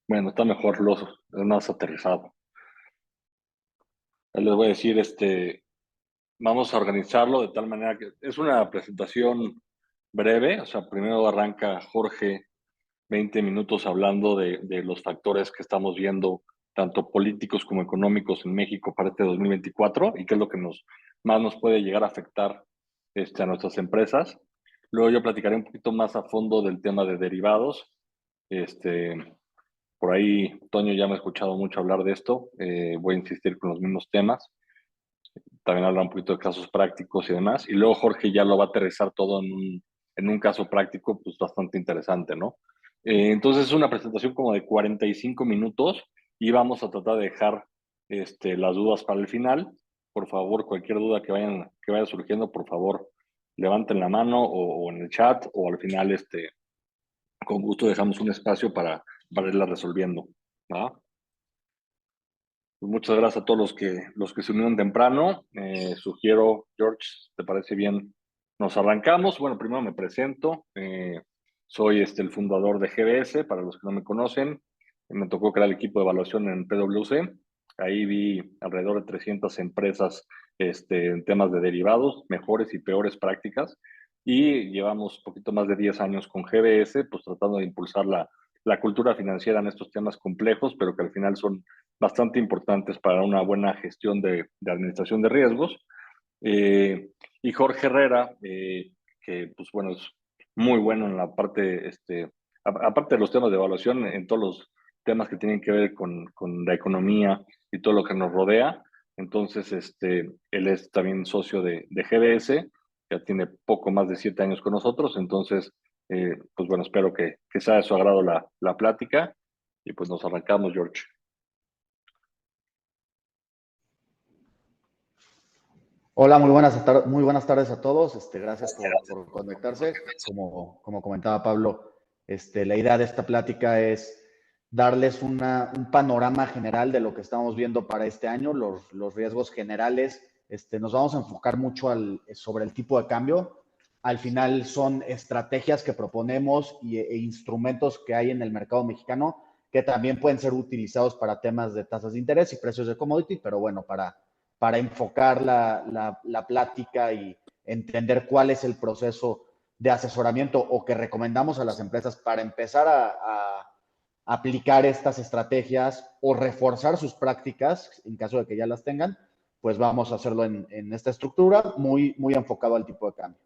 Bueno, está mejor, es más aterrizado. Les voy a decir, vamos a organizarlo de tal manera que es una presentación breve, o sea, primero arranca Jorge 20 minutos hablando de los factores que estamos viendo, tanto políticos como económicos en México para este 2024 y qué es lo que más nos puede llegar a afectar a nuestras empresas. Luego yo platicaré un poquito más a fondo del tema de derivados. Este, por ahí, Toño ya me ha escuchado mucho hablar de esto. Voy a insistir con los mismos temas. También hablar un poquito de casos prácticos y demás. Y luego Jorge ya lo va a aterrizar todo en un caso práctico, pues bastante interesante, ¿no? Entonces es una presentación como de 45 minutos y vamos a tratar de dejar las dudas para el final. Por favor, cualquier duda que vaya surgiendo, por favor, levanten la mano o en el chat o al final, con gusto dejamos un espacio para irla resolviendo, ¿va? Pues muchas gracias a todos los que se unieron temprano. Sugiero, George, ¿te parece bien? Nos arrancamos. Bueno, primero me presento. Soy el fundador de GBS, para los que no me conocen. Me tocó crear el equipo de evaluación en PwC. Ahí vi alrededor de 300 empresas en temas de derivados, mejores y peores prácticas. Y llevamos poquito más de 10 años con GBS, pues tratando de impulsar la cultura financiera en estos temas complejos, pero que al final son bastante importantes para una buena gestión de administración de riesgos. Eh, y Jorge Herrera, que pues bueno, es muy bueno en la parte, aparte de los temas de evaluación, en todos los temas que tienen que ver con la economía y todo lo que nos rodea. Entonces, él es también socio de GBS, ya tiene poco más de 7 años con nosotros. Entonces, pues bueno, espero que sea de su agrado la plática y pues nos arrancamos, George. Hola, muy buenas tardes a todos. Gracias por conectarse. Como comentaba Pablo, la idea de esta plática es darles un panorama general de lo que estamos viendo para este año, los riesgos generales. Nos vamos a enfocar mucho sobre el tipo de cambio. Al final son estrategias que proponemos e instrumentos que hay en el mercado mexicano que también pueden ser utilizados para temas de tasas de interés y precios de commodity, pero bueno, para enfocar la plática y entender cuál es el proceso de asesoramiento o que recomendamos a las empresas para empezar a aplicar estas estrategias o reforzar sus prácticas en caso de que ya las tengan, pues vamos a hacerlo en esta estructura muy enfocado al tipo de cambio.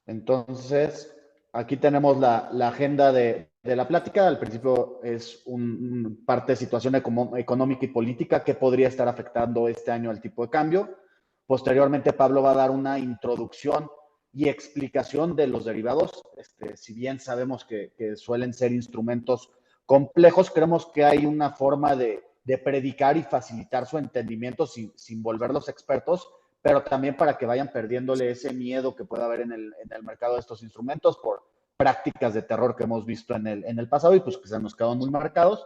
Entonces, aquí tenemos la agenda de la plática. Al principio es parte de situación económica y política que podría estar afectando este año al tipo de cambio. Posteriormente, Pablo va a dar una introducción y explicación de los derivados. Si bien sabemos que suelen ser instrumentos complejos, creemos que hay una forma de predicar y facilitar su entendimiento sin volverlos expertos, pero también para que vayan perdiéndole ese miedo que pueda haber en el mercado de estos instrumentos por prácticas de terror que hemos visto en el pasado y pues que se nos quedaron muy marcados.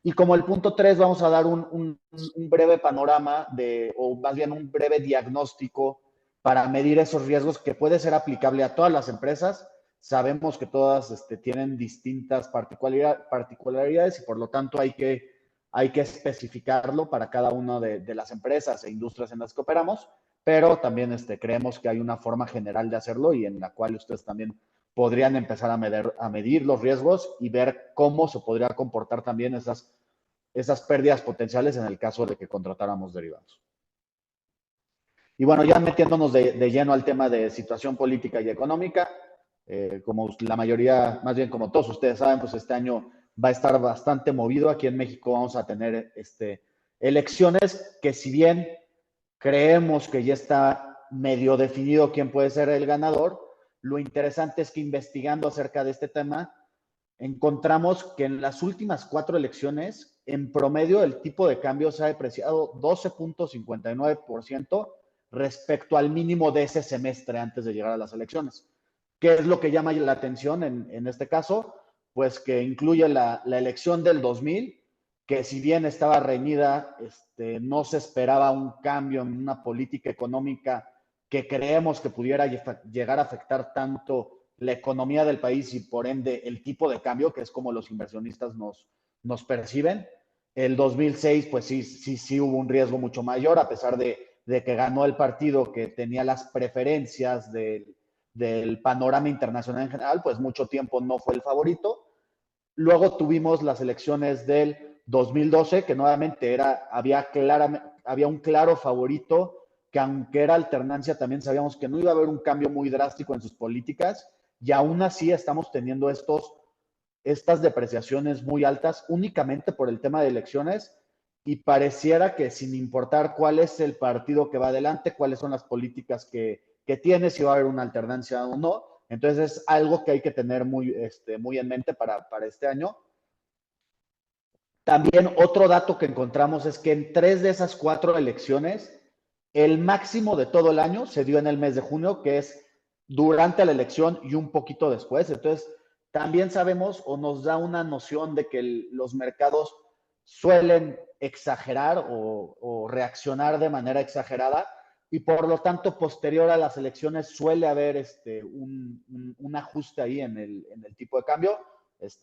Y como el punto 3 vamos a dar un breve panorama o más bien un breve diagnóstico para medir esos riesgos que puede ser aplicable a todas las empresas. Sabemos que todas tienen distintas particularidades y por lo tanto hay que especificarlo para cada una de las empresas e industrias en las que operamos, pero también creemos que hay una forma general de hacerlo y en la cual ustedes también podrían empezar a medir los riesgos y ver cómo se podría comportar también esas pérdidas potenciales en el caso de que contratáramos derivados. Y bueno, ya metiéndonos de lleno al tema de situación política y económica, como la mayoría, más bien como todos ustedes saben, pues este año va a estar bastante movido. Aquí en México vamos a tener elecciones que si bien creemos que ya está medio definido quién puede ser el ganador, lo interesante es que investigando acerca de este tema, encontramos que en las últimas 4 elecciones, en promedio, el tipo de cambio se ha depreciado 12.59% respecto al mínimo de ese semestre antes de llegar a las elecciones. ¿Qué es lo que llama la atención en este caso? Pues que incluye la elección del 2000, que si bien estaba reñida, no se esperaba un cambio en una política económica que creemos que pudiera llegar a afectar tanto la economía del país y por ende el tipo de cambio, que es como los inversionistas nos perciben. El 2006, pues sí hubo un riesgo mucho mayor, a pesar de que ganó el partido que tenía las preferencias del panorama internacional en general, pues mucho tiempo no fue el favorito. Luego tuvimos las elecciones del 2012, que nuevamente había un claro favorito, que aunque era alternancia, también sabíamos que no iba a haber un cambio muy drástico en sus políticas, y aún así estamos teniendo estas depreciaciones muy altas únicamente por el tema de elecciones, y pareciera que sin importar cuál es el partido que va adelante, cuáles son las políticas que tiene, si va a haber una alternancia o no. Entonces es algo que hay que tener muy en mente para este año. También otro dato que encontramos es que en 3 de esas 4 elecciones, el máximo de todo el año se dio en el mes de junio, que es durante la elección y un poquito después. Entonces, también sabemos o nos da una noción de que los mercados suelen exagerar o reaccionar de manera exagerada, y por lo tanto, posterior a las elecciones suele haber un ajuste ahí en el tipo de cambio.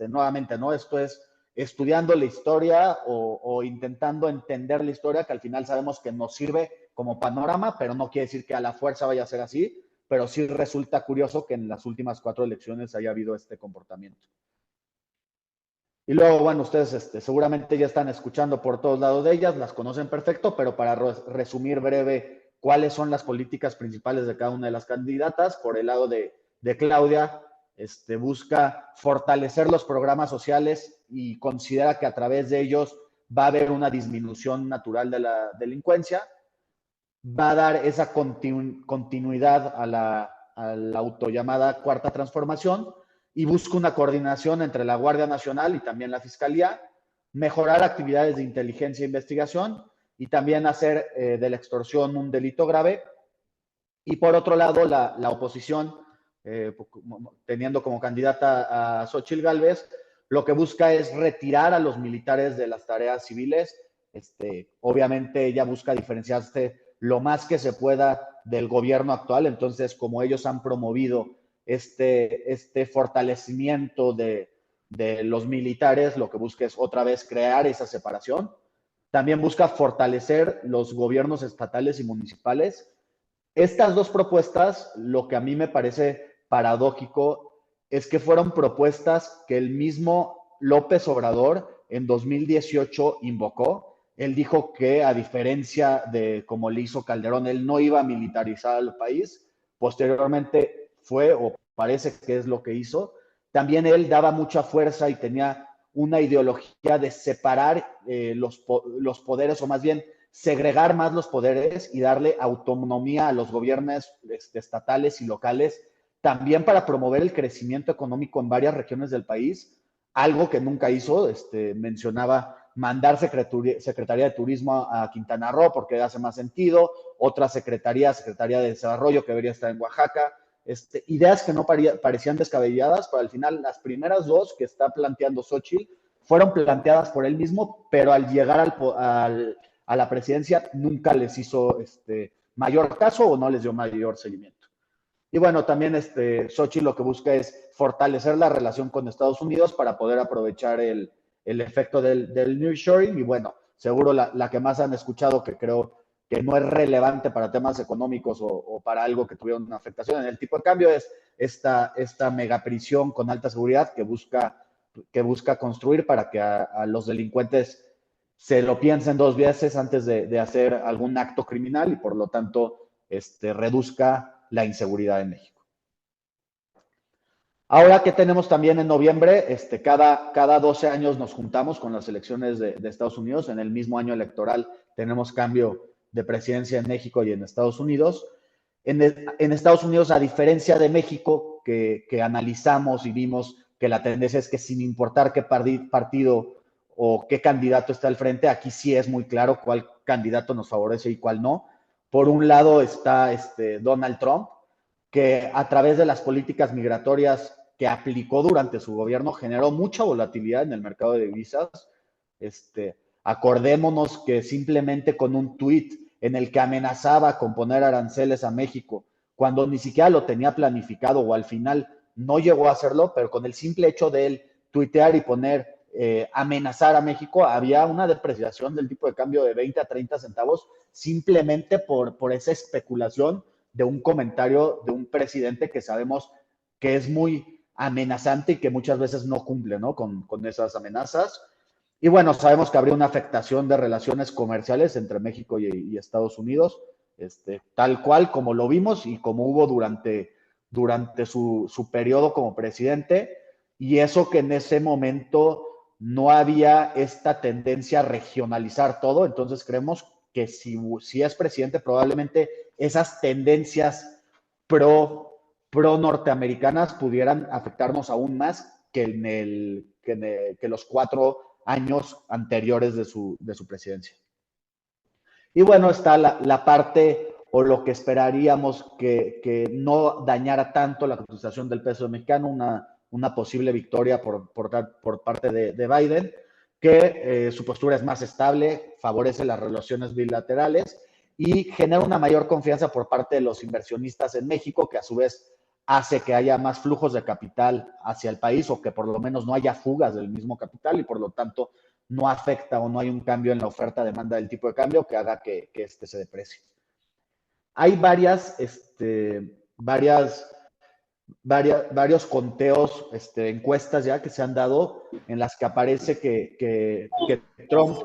Nuevamente, ¿no? Esto es estudiando la historia o intentando entender la historia, que al final sabemos que nos sirve como panorama, pero no quiere decir que a la fuerza vaya a ser así, pero sí resulta curioso que en las últimas 4 elecciones haya habido este comportamiento. Y luego, bueno, ustedes seguramente ya están escuchando por todos lados de ellas, las conocen perfecto, pero para resumir breve cuáles son las políticas principales de cada una de las candidatas, por el lado de Claudia, busca fortalecer los programas sociales y considera que a través de ellos va a haber una disminución natural de la delincuencia, va a dar esa continuidad a la autollamada cuarta transformación, y busca una coordinación entre la Guardia Nacional y también la Fiscalía, mejorar actividades de inteligencia e investigación y también hacer de la extorsión un delito grave. Y por otro lado, la oposición, teniendo como candidata a Xóchitl Gálvez, lo que busca es retirar a los militares de las tareas civiles. Obviamente ella busca diferenciarse lo más que se pueda del gobierno actual. Entonces, como ellos han promovido este fortalecimiento de los militares, lo que busca es otra vez crear esa separación. También busca fortalecer los gobiernos estatales y municipales. Estas dos propuestas, lo que a mí me parece paradójico es que fueron propuestas que el mismo López Obrador en 2018 invocó. Él dijo que, a diferencia de como le hizo Calderón, él no iba a militarizar al país. Posteriormente fue, o parece que es lo que hizo. También él daba mucha fuerza y tenía una ideología de separar los poderes, o más bien segregar más los poderes y darle autonomía a los gobiernos estatales y locales, también para promover el crecimiento económico en varias regiones del país, algo que nunca hizo. Mencionaba mandar Secretaría de Turismo a Quintana Roo porque hace más sentido, otra Secretaría de Desarrollo, que debería estar en Oaxaca. Ideas que no parecían descabelladas, pero al final las primeras dos que está planteando Xóchitl fueron planteadas por él mismo, pero al llegar a la presidencia nunca les hizo mayor caso o no les dio mayor seguimiento. Y bueno, también Xóchitl lo que busca es fortalecer la relación con Estados Unidos para poder aprovechar el efecto del nearshoring. Y bueno, seguro la que más han escuchado, que creo que no es relevante para temas económicos o para algo que tuviera una afectación en el tipo de cambio, es esta megaprisión con alta seguridad que busca construir para que a los delincuentes se lo piensen dos veces antes de hacer algún acto criminal, y por lo tanto reduzca la inseguridad en México. Ahora que tenemos también en noviembre, cada 12 años nos juntamos con las elecciones de Estados Unidos. En el mismo año electoral tenemos cambio de presidencia en México y en Estados Unidos. En Estados Unidos, a diferencia de México, que analizamos y vimos que la tendencia es que sin importar qué partido o qué candidato está al frente, aquí sí es muy claro cuál candidato nos favorece y cuál no. Por un lado está Donald Trump, que a través de las políticas migratorias que aplicó durante su gobierno generó mucha volatilidad en el mercado de divisas. Acordémonos que simplemente con un tuit en el que amenazaba con poner aranceles a México, cuando ni siquiera lo tenía planificado, o al final no llegó a hacerlo, pero con el simple hecho de él tuitear y poner amenazar a México, había una depreciación del tipo de cambio de 20 a 30 centavos simplemente por esa especulación de un comentario de un presidente que sabemos que es muy amenazante y que muchas veces no cumple, ¿no? Con esas amenazas. Y bueno, sabemos que habría una afectación de relaciones comerciales entre México y Estados Unidos, tal cual como lo vimos y como hubo durante su periodo como presidente, y eso que en ese momento no había esta tendencia a regionalizar todo, entonces creemos que si es presidente, probablemente esas tendencias pro norteamericanas pudieran afectarnos aún más que los 4 años anteriores de su presidencia. Y bueno, está la parte o lo que esperaríamos que no dañara tanto la cotización del peso mexicano, una posible victoria por parte de Biden, que su postura es más estable, favorece las relaciones bilaterales y genera una mayor confianza por parte de los inversionistas en México, que a su vez hace que haya más flujos de capital hacia el país o que por lo menos no haya fugas del mismo capital y por lo tanto no afecta o no hay un cambio en la oferta-demanda del tipo de cambio que haga que se deprecie. Hay varios conteos, encuestas ya que se han dado en las que aparece que Trump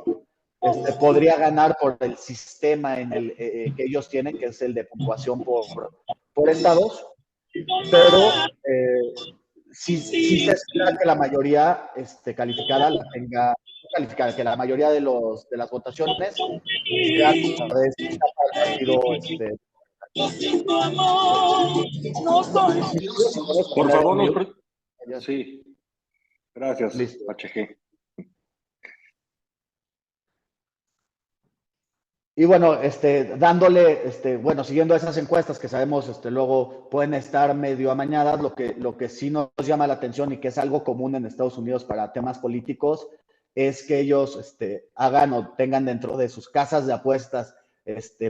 podría ganar por el sistema que ellos tienen, que es el de puntuación por estados, pero sí se espera que la mayoría calificada la tenga calificada, que la mayoría de las votaciones sea favorecidas para el partido. Por favor, sí, gracias, Listo. HG. Y bueno, bueno, siguiendo esas encuestas que sabemos, luego pueden estar medio amañadas, lo que sí nos llama la atención y que es algo común en Estados Unidos para temas políticos, es que ellos hagan o tengan dentro de sus casas de apuestas,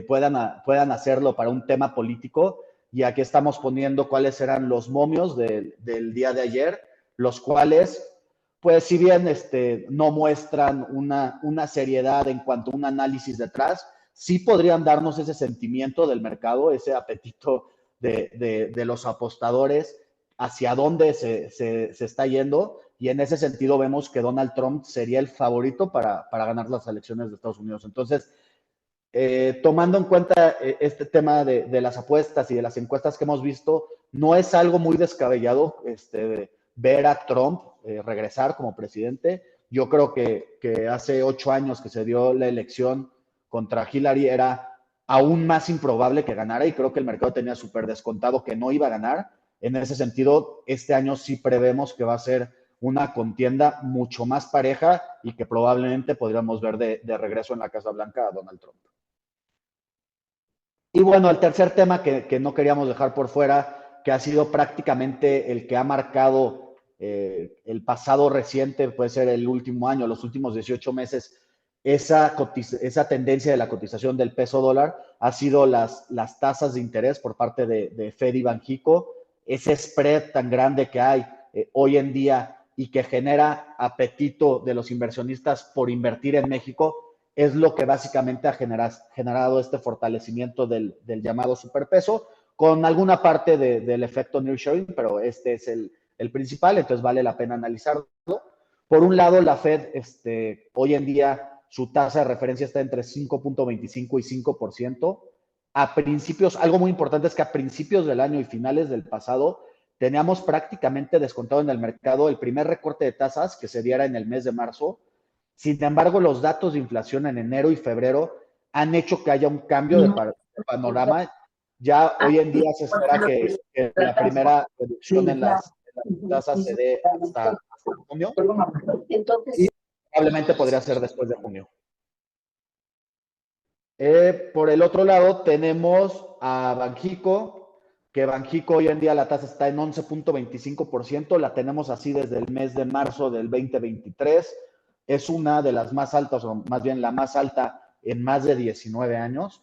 puedan hacerlo para un tema político. Y aquí estamos poniendo cuáles eran los momios del día de ayer, los cuales, pues si bien no muestran una seriedad en cuanto a un análisis detrás, sí podrían darnos ese sentimiento del mercado, ese apetito de los apostadores hacia dónde se está yendo. Y en ese sentido vemos que Donald Trump sería el favorito para ganar las elecciones de Estados Unidos. Entonces, tomando en cuenta este tema de las apuestas y de las encuestas que hemos visto, no es algo muy descabellado ver a Trump regresar como presidente. Yo creo que hace 8 años que se dio la elección contra Hillary era aún más improbable que ganara y creo que el mercado tenía súper descontado que no iba a ganar. En ese sentido, este año sí prevemos que va a ser una contienda mucho más pareja y que probablemente podríamos ver de regreso en la Casa Blanca a Donald Trump. Y bueno, el tercer tema que no queríamos dejar por fuera, que ha sido prácticamente el que ha marcado el pasado reciente, puede ser el último año, los últimos 18 meses, esa tendencia de la cotización del peso dólar ha sido las tasas de interés por parte de Fed y Banxico, ese spread tan grande que hay hoy en día y que genera apetito de los inversionistas por invertir en México, es lo que básicamente ha generado este fortalecimiento del llamado superpeso, con alguna parte del efecto nearshoring, pero este es el principal, entonces vale la pena analizarlo. Por un lado, la Fed hoy en día su tasa de referencia está entre 5.25 y 5%. A principios, algo muy importante es que a principios del año y finales del pasado, teníamos prácticamente descontado en el mercado el primer recorte de tasas que se diera en el mes de marzo. Sin embargo, los datos de inflación en enero y febrero han hecho que haya un cambio de panorama. Ya hoy en día se espera que la primera reducción en las tasas se dé hasta junio y probablemente podría ser después de junio. Por el otro lado, tenemos a Banxico, que Banxico hoy en día la tasa está en 11.25%, la tenemos así desde el mes de marzo del 2023. Es una de las más altas, o más bien la más alta en más de 19 años.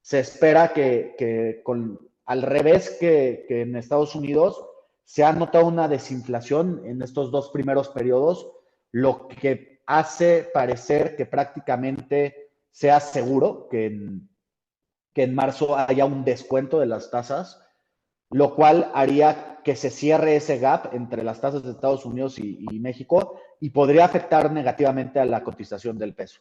Se espera que al revés que en Estados Unidos, se ha notado una desinflación en estos dos primeros periodos, lo que hace parecer que prácticamente sea seguro que en marzo haya un descuento de las tasas, lo cual haría que se cierre ese gap entre las tasas de Estados Unidos y México y podría afectar negativamente a la cotización del peso.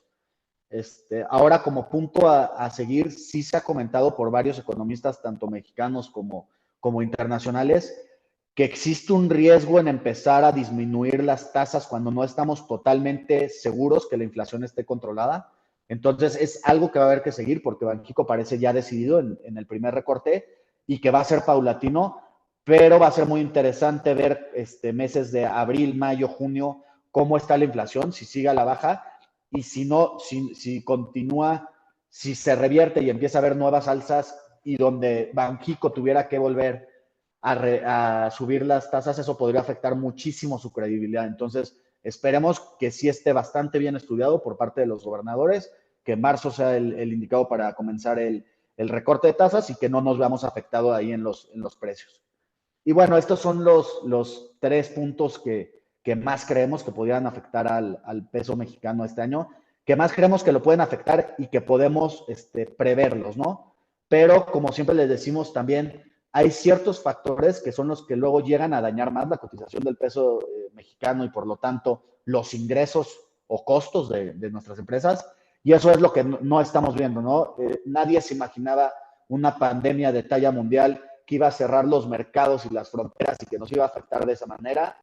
Ahora, como punto a seguir, sí se ha comentado por varios economistas, tanto mexicanos como internacionales, que existe un riesgo en empezar a disminuir las tasas cuando no estamos totalmente seguros que la inflación esté controlada. Entonces, es algo que va a haber que seguir porque Banxico parece ya decidido en el primer recorte y que va a ser paulatino, pero va a ser muy interesante ver meses de abril, mayo, junio, cómo está la inflación, si sigue a la baja y si no, si continúa, si se revierte y empieza a haber nuevas alzas y donde Banxico tuviera que volver a subir las tasas, eso podría afectar muchísimo su credibilidad. Entonces, esperemos que sí esté bastante bien estudiado por parte de los gobernadores, que marzo sea el indicado para comenzar el recorte de tasas y que no nos veamos afectados ahí en los precios. Y bueno, estos son los tres puntos que más creemos que podrían afectar al peso mexicano este año, que más creemos que lo pueden afectar y que podemos preverlos, ¿no? Pero como siempre les decimos también, hay ciertos factores que son los que luego llegan a dañar más la cotización del peso mexicano y por lo tanto los ingresos o costos de nuestras empresas. Y eso es lo que no estamos viendo, ¿no? Nadie se imaginaba una pandemia de talla mundial que iba a cerrar los mercados y las fronteras y que nos iba a afectar de esa manera.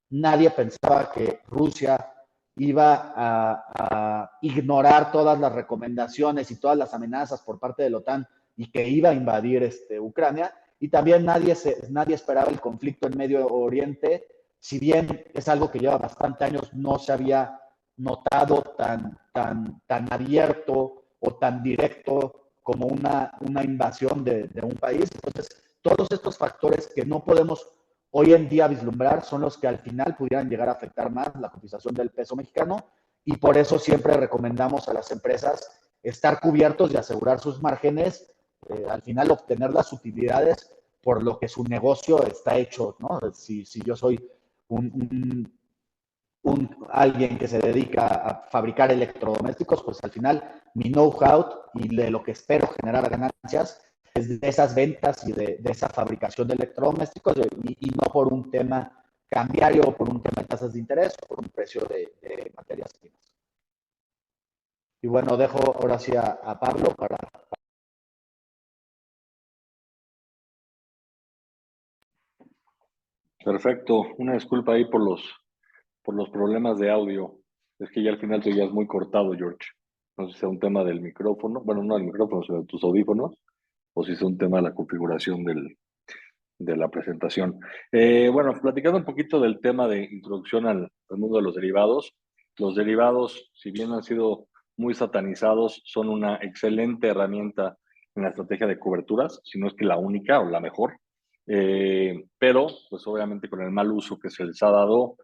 Nadie pensaba que Rusia iba a ignorar todas las recomendaciones y todas las amenazas por parte de la OTAN y que iba a invadir Ucrania. Y también nadie esperaba el conflicto en Medio Oriente, si bien es algo que lleva bastante años, no se había notado tan abierto o tan directo como una invasión de un país. Entonces, todos estos factores que no podemos hoy en día vislumbrar son los que al final pudieran llegar a afectar más la cotización del peso mexicano y por eso siempre recomendamos a las empresas estar cubiertos y asegurar sus márgenes, al final obtener las utilidades por lo que su negocio está hecho, ¿no? Si yo soy alguien que se dedica a fabricar electrodomésticos, pues al final mi know-how y de lo que espero generar ganancias es de esas ventas y de esa fabricación de electrodomésticos y no por un tema cambiario o por un tema de tasas de interés o por un precio de materias primas. Y bueno, dejo ahora sí a Pablo para... Perfecto. Una disculpa ahí por los problemas de audio. Es que ya al final te oías muy cortado, George. No sé si sea un tema del micrófono, bueno, no del micrófono, sino de tus audífonos, o si sea un tema de la configuración de la presentación. Bueno, platicando un poquito del tema de introducción al mundo de los derivados, si bien han sido muy satanizados, son una excelente herramienta en la estrategia de coberturas, si no es que la única o la mejor. Pero, pues obviamente con el mal uso que se les ha dado,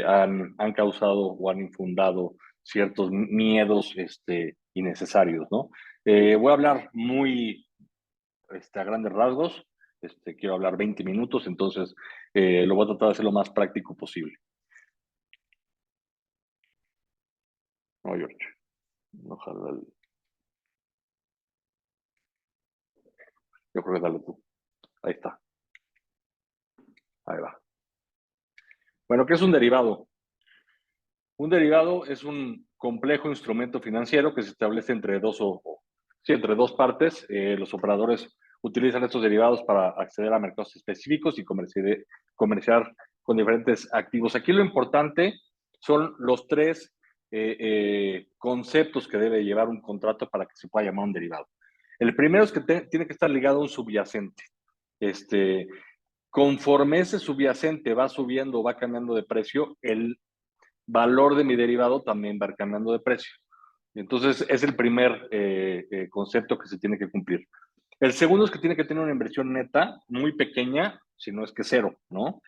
han causado o han infundado ciertos miedos innecesarios, ¿no? Voy a hablar muy a grandes rasgos. Quiero hablar 20 minutos, entonces lo voy a tratar de hacer lo más práctico posible. No, George. Ojalá. Yo creo que dale tú. Ahí está. Ahí va. Bueno, ¿qué es un derivado? Un derivado es un complejo instrumento financiero que se establece entre dos partes. Los operadores utilizan estos derivados para acceder a mercados específicos y comerciar con diferentes activos. Aquí lo importante son los tres conceptos que debe llevar un contrato para que se pueda llamar un derivado. El primero es que tiene que estar ligado a un subyacente. Este, Conforme ese subyacente va subiendo o va cambiando de precio, el valor de mi derivado también va cambiando de precio. Entonces, es el primer concepto que se tiene que cumplir. El segundo es que tiene que tener una inversión neta muy pequeña, si no es que cero, ¿no?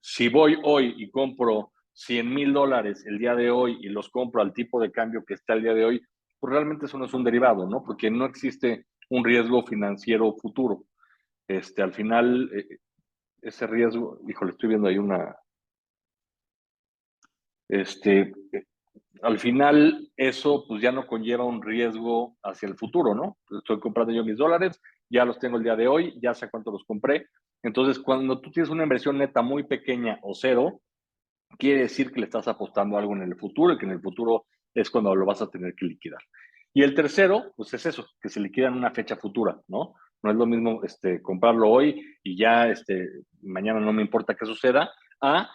Si voy hoy y compro $100,000 el día de hoy y los compro al tipo de cambio que está el día de hoy, pues realmente eso no es un derivado, ¿no? Porque no existe un riesgo financiero futuro. Al final, ese riesgo, híjole, estoy viendo ahí este, al final eso pues ya no conlleva un riesgo hacia el futuro, ¿no? Estoy comprando yo mis dólares, ya los tengo el día de hoy, ya sé cuánto los compré. Entonces, cuando tú tienes una inversión neta muy pequeña o cero, quiere decir que le estás apostando algo en el futuro y que en el futuro es cuando lo vas a tener que liquidar. Y el tercero, pues es eso, que se liquida en una fecha futura, ¿no? No es lo mismo comprarlo hoy y ya mañana no me importa qué suceda, a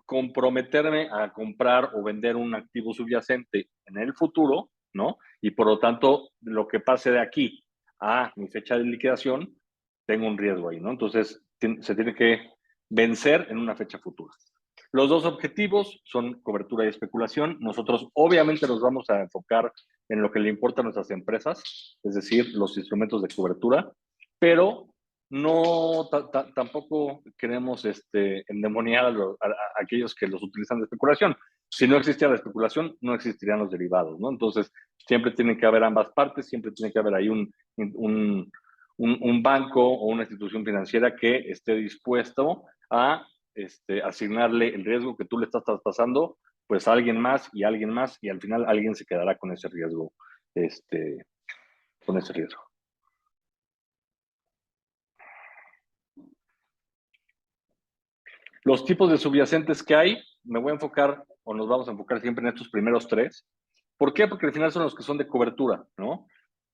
comprometerme a comprar o vender un activo subyacente en el futuro, ¿no? Y por lo tanto, lo que pase de aquí a mi fecha de liquidación, tengo un riesgo ahí, ¿no? Entonces, se tiene que vencer en una fecha futura. Los dos objetivos son cobertura y especulación. Nosotros obviamente nos vamos a enfocar en lo que le importa a nuestras empresas, es decir, los instrumentos de cobertura, pero no tampoco queremos endemoniar a aquellos que los utilizan de especulación. Si no existiera la especulación, no existirían los derivados, ¿no? Entonces, siempre tiene que haber ambas partes, siempre tiene que haber ahí un banco o una institución financiera que esté dispuesto a asignarle el riesgo que tú le estás traspasando, pues a alguien más y a alguien más, y al final alguien se quedará con ese riesgo, con ese riesgo. Los tipos de subyacentes que hay, me voy a enfocar, o nos vamos a enfocar siempre en estos primeros tres. ¿Por qué? Porque al final son los que son de cobertura, ¿no?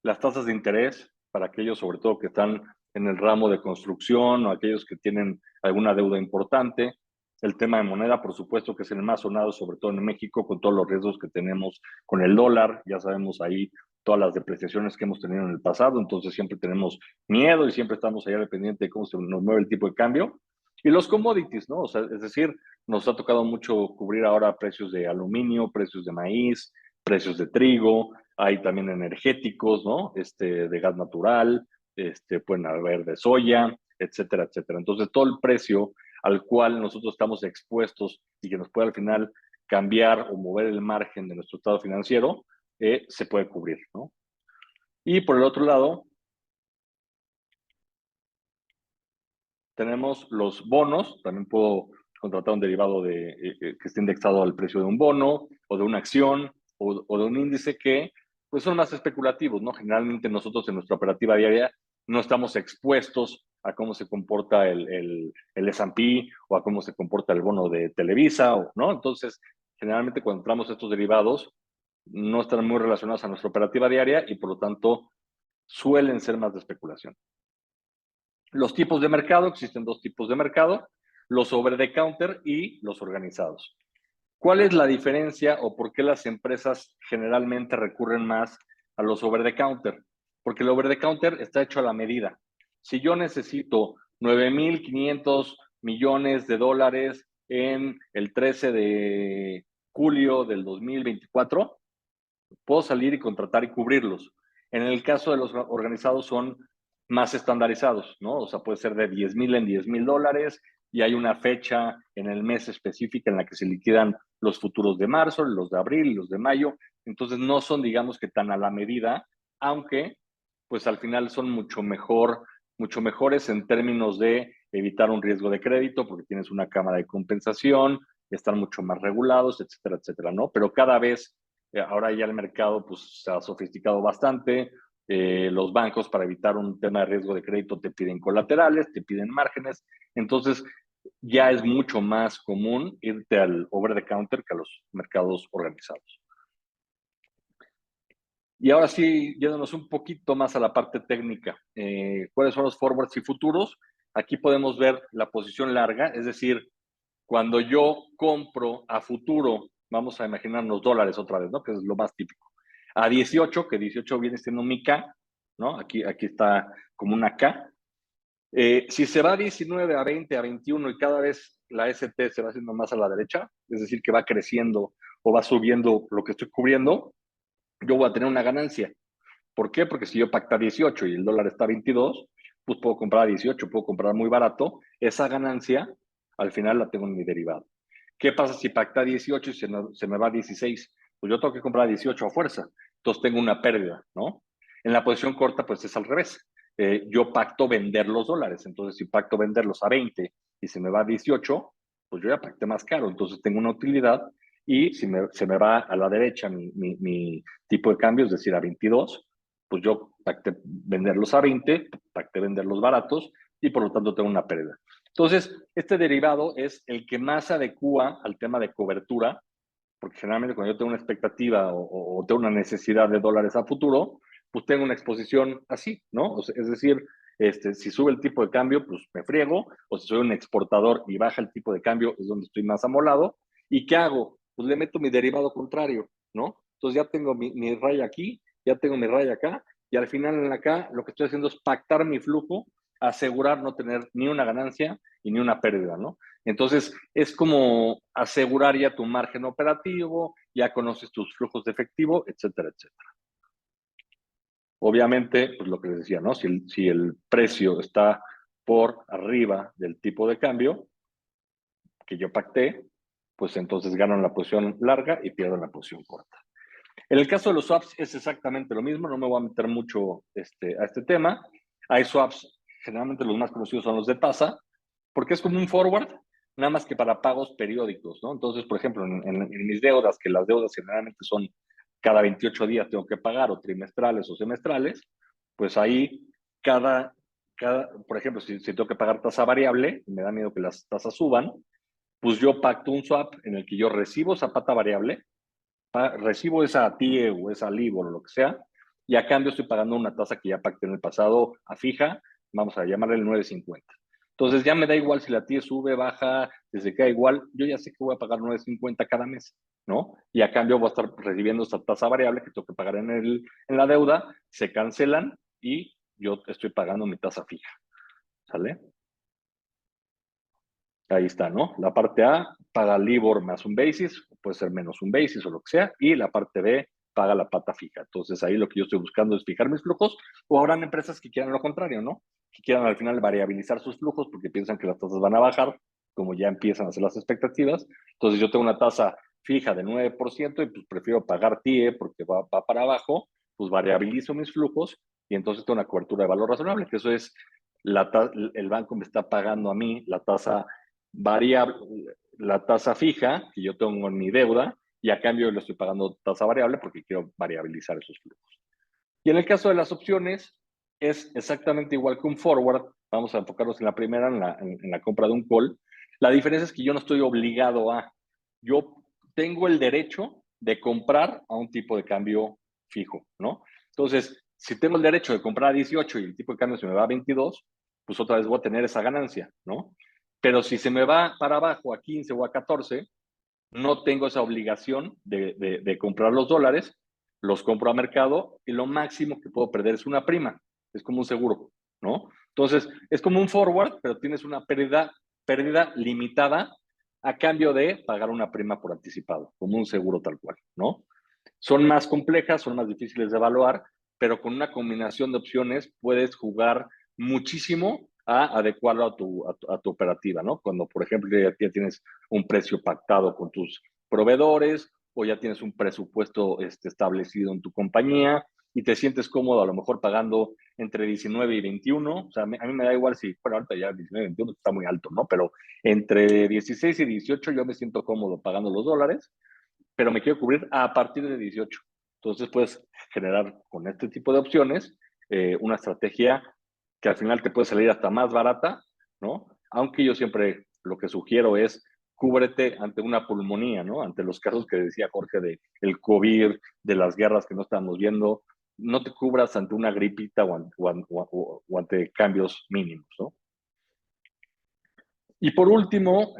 Las tasas de interés, para aquellos sobre todo que están en el ramo de construcción o aquellos que tienen alguna deuda importante. El tema de moneda, por supuesto, que es el más sonado, sobre todo en México, con todos los riesgos que tenemos con el dólar. Ya sabemos ahí todas las depreciaciones que hemos tenido en el pasado, entonces siempre tenemos miedo y siempre estamos ahí al pendiente de cómo se nos mueve el tipo de cambio. Y los commodities, ¿no? O sea, es decir, nos ha tocado mucho cubrir ahora precios de aluminio, precios de maíz, precios de trigo, hay también energéticos, ¿no? De gas natural, pueden haber de soya, etcétera, etcétera. Entonces, todo el precio al cual nosotros estamos expuestos y que nos puede al final cambiar o mover el margen de nuestro estado financiero, se puede cubrir, ¿no? Y por el otro lado, tenemos los bonos, también puedo contratar un derivado que esté indexado al precio de un bono o de una acción o de un índice que pues son más especulativos, ¿no? Generalmente nosotros en nuestra operativa diaria no estamos expuestos a cómo se comporta el S&P o a cómo se comporta el bono de Televisa, ¿no? Entonces, generalmente cuando entramos estos derivados no están muy relacionados a nuestra operativa diaria y por lo tanto suelen ser más de especulación. Los tipos de mercado, existen dos tipos de mercado, los over the counter y los organizados. ¿Cuál es la diferencia o por qué las empresas generalmente recurren más a los over the counter? Porque el over the counter está hecho a la medida. Si yo necesito 9.500 millones de dólares en el 13 de julio del 2024, puedo salir y contratar y cubrirlos. En el caso de los organizados son más estandarizados, ¿no? O sea, puede ser de 10,000 en 10,000 dólares y hay una fecha en el mes específica en la que se liquidan los futuros de marzo, los de abril, los de mayo. Entonces no son, digamos que tan a la medida, aunque pues al final son mucho mejores en términos de evitar un riesgo de crédito porque tienes una cámara de compensación, están mucho más regulados, etcétera, etcétera, ¿no? Pero cada vez ahora ya el mercado pues, se ha sofisticado bastante. Los bancos para evitar un tema de riesgo de crédito te piden colaterales, te piden márgenes. Entonces ya es mucho más común irte al over the counter que a los mercados organizados. Y ahora sí, yéndonos un poquito más a la parte técnica, ¿cuáles son los forwards y futuros? Aquí podemos ver la posición larga, es decir, cuando yo compro a futuro, vamos a imaginarnos dólares otra vez, ¿no? Que es lo más típico. A 18, que 18 viene siendo mi K, ¿no? Aquí está como una K. Si se va a 19, a 20, a 21 y cada vez la ST se va haciendo más a la derecha, es decir, que va creciendo o va subiendo lo que estoy cubriendo, yo voy a tener una ganancia. ¿Por qué? Porque si yo pacta 18 y el dólar está a 22, pues puedo comprar a 18, puedo comprar muy barato. Esa ganancia al final la tengo en mi derivado. ¿Qué pasa si pacta 18 y se me va a 16? Pues yo tengo que comprar a 18 a fuerza. Entonces tengo una pérdida, ¿no? En la posición corta, pues es al revés. yo pacto vender los dólares. Entonces, si pacto venderlos a 20 y se me va a 18, pues yo ya pacté más caro. Entonces, tengo una utilidad y si se me va a la derecha mi tipo de cambio, es decir, a 22, pues yo pacté venderlos a 20, pacté venderlos baratos y por lo tanto tengo una pérdida. Entonces, este derivado es el que más se adecua al tema de cobertura, porque generalmente cuando yo tengo una expectativa o tengo una necesidad de dólares a futuro, pues tengo una exposición así, ¿no? O sea, es decir, si sube el tipo de cambio, pues me friego, o si soy un exportador y baja el tipo de cambio, es donde estoy más amolado. ¿Y qué hago? Pues le meto mi derivado contrario, ¿no? Entonces ya tengo mi raya aquí, ya tengo mi raya acá, y al final en acá lo que estoy haciendo es pactar mi flujo, asegurar no tener ni una ganancia y ni una pérdida, ¿no? Entonces, es como asegurar ya tu margen operativo, ya conoces tus flujos de efectivo, etcétera, etcétera. Obviamente, pues lo que les decía, ¿no? Si el precio está por arriba del tipo de cambio que yo pacté, pues entonces gano en la posición larga y pierdo en la posición corta. En el caso de los swaps es exactamente lo mismo, no me voy a meter mucho a este tema. Hay swaps, generalmente los más conocidos son los de tasa, porque es como un forward, nada más que para pagos periódicos, ¿no? Entonces, por ejemplo, en mis deudas, que las deudas generalmente son cada 28 días tengo que pagar, o trimestrales o semestrales, pues ahí por ejemplo, si tengo que pagar tasa variable, me da miedo que las tasas suban, pues yo pacto un swap en el que yo recibo esa pata variable, recibo esa TIE o esa LIBOR o lo que sea, y a cambio estoy pagando una tasa que ya pacté en el pasado a fija, vamos a llamarle el 9.50. Entonces ya me da igual si la TIE sube, baja, desde que da igual, yo ya sé que voy a pagar 9.50 cada mes, ¿no? Y a cambio voy a estar recibiendo esta tasa variable que tengo que pagar en la deuda, se cancelan y yo estoy pagando mi tasa fija, ¿sale? Ahí está, ¿no? La parte A paga LIBOR más un basis, puede ser menos un basis o lo que sea, y la parte B paga la pata fija. Entonces ahí lo que yo estoy buscando es fijar mis flujos, o habrán empresas que quieran lo contrario, ¿no? Que quieran al final variabilizar sus flujos porque piensan que las tasas van a bajar, como ya empiezan a ser las expectativas. Entonces yo tengo una tasa fija de 9% y pues prefiero pagar TIE porque va para abajo, pues variabilizo mis flujos y entonces tengo una cobertura de valor razonable, que eso es el banco me está pagando a mí la tasa variable, la tasa fija que yo tengo en mi deuda y a cambio le estoy pagando tasa variable porque quiero variabilizar esos flujos. Y en el caso de las opciones, es exactamente igual que un forward. Vamos a enfocarnos en la primera, en la compra de un call. La diferencia es que yo no estoy obligado a, yo tengo el derecho de comprar a un tipo de cambio fijo, ¿no? Entonces, si tengo el derecho de comprar a 18 y el tipo de cambio se me va a 22, pues otra vez voy a tener esa ganancia, ¿no? Pero si se me va para abajo a 15 o a 14, no tengo esa obligación de comprar los dólares, los compro a mercado y lo máximo que puedo perder es una prima. Es como un seguro, ¿no? Entonces, es como un forward, pero tienes una pérdida limitada a cambio de pagar una prima por anticipado, como un seguro tal cual, ¿no? Son más complejas, son más difíciles de evaluar, pero con una combinación de opciones puedes jugar muchísimo a adecuarlo a tu operativa, ¿no? Cuando, por ejemplo, ya tienes un precio pactado con tus proveedores o ya tienes un presupuesto establecido en tu compañía y te sientes cómodo a lo mejor pagando entre 19 y 21, o sea, a mí me da igual si, bueno, ahorita ya 19 y 21 está muy alto, ¿no? Pero entre 16 y 18 yo me siento cómodo pagando los dólares, pero me quiero cubrir a partir de 18. Entonces puedes generar con este tipo de opciones una estrategia que al final te puede salir hasta más barata, ¿no? Aunque yo siempre lo que sugiero es cúbrete ante una pulmonía, ¿no? Ante los casos que decía Jorge de el COVID, de las guerras que no estamos viendo, no te cubras ante una gripita o ante cambios mínimos, ¿no? Y por último,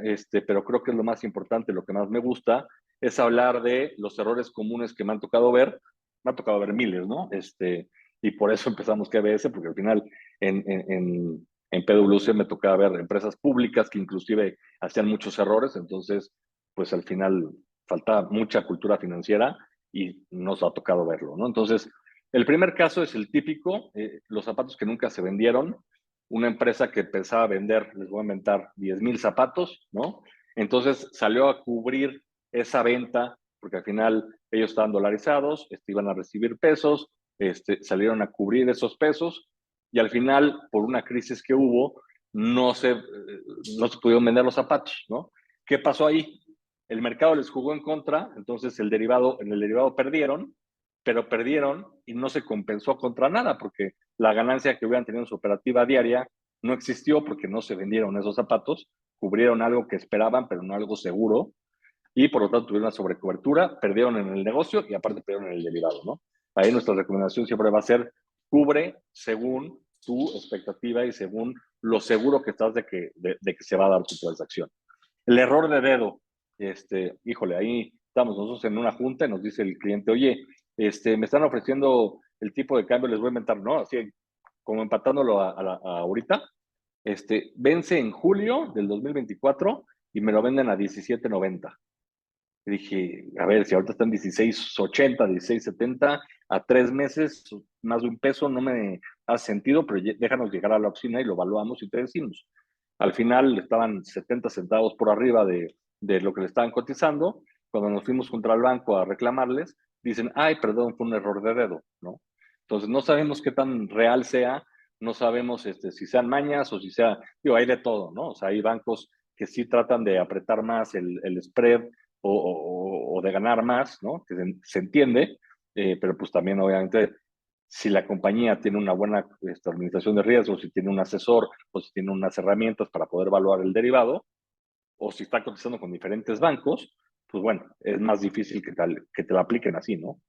pero creo que es lo más importante, lo que más me gusta, es hablar de los errores comunes que me han tocado ver. Me ha tocado ver miles, ¿no? Y por eso empezamos KBS, porque al final en PwC me tocaba ver empresas públicas que inclusive hacían muchos errores, entonces, pues al final falta mucha cultura financiera y nos ha tocado verlo, ¿no? Entonces, el primer caso es el típico, los zapatos que nunca se vendieron, una empresa que pensaba vender, les voy a inventar, 10,000 zapatos, ¿no? Entonces salió a cubrir esa venta, porque al final ellos estaban dolarizados, iban a recibir pesos, salieron a cubrir esos pesos y al final, por una crisis que hubo, no se pudieron vender los zapatos, ¿no? ¿Qué pasó ahí? El mercado les jugó en contra, entonces en el derivado perdieron, pero perdieron y no se compensó contra nada, porque la ganancia que hubieran tenido en su operativa diaria no existió porque no se vendieron esos zapatos, cubrieron algo que esperaban, pero no algo seguro, y por lo tanto tuvieron una sobrecobertura, perdieron en el negocio y aparte perdieron en el derivado, ¿no? Ahí nuestra recomendación siempre va a ser cubre según tu expectativa y según lo seguro que estás de que se va a dar tu transacción. El error de dedo, híjole, ahí estamos nosotros en una junta y nos dice el cliente, oye, me están ofreciendo el tipo de cambio, les voy a inventar, ¿no? Así como empatándolo a ahorita, vence en julio del 2024 y me lo venden a 17.90. Y dije, a ver, si ahorita están 16.80, 16.70, a 3 meses, más de $1 no me hace sentido, pero déjanos llegar a la oficina y lo evaluamos y te decimos. Al final estaban 70 centavos por arriba de lo que le estaban cotizando. Cuando nos fuimos contra el banco a reclamarles, dicen, ay, perdón, fue un error de dedo, ¿no? Entonces no sabemos qué tan real sea, no sabemos si sean mañas o si sea, digo, hay de todo, ¿no? O sea, hay bancos que sí tratan de apretar más el spread o de ganar más, ¿no? Que se entiende, pero pues también obviamente si la compañía tiene una buena administración de riesgos, si tiene un asesor o si tiene unas herramientas para poder evaluar el derivado, o si está cotizando con diferentes bancos, pues bueno, es más difícil que te lo apliquen así, ¿no?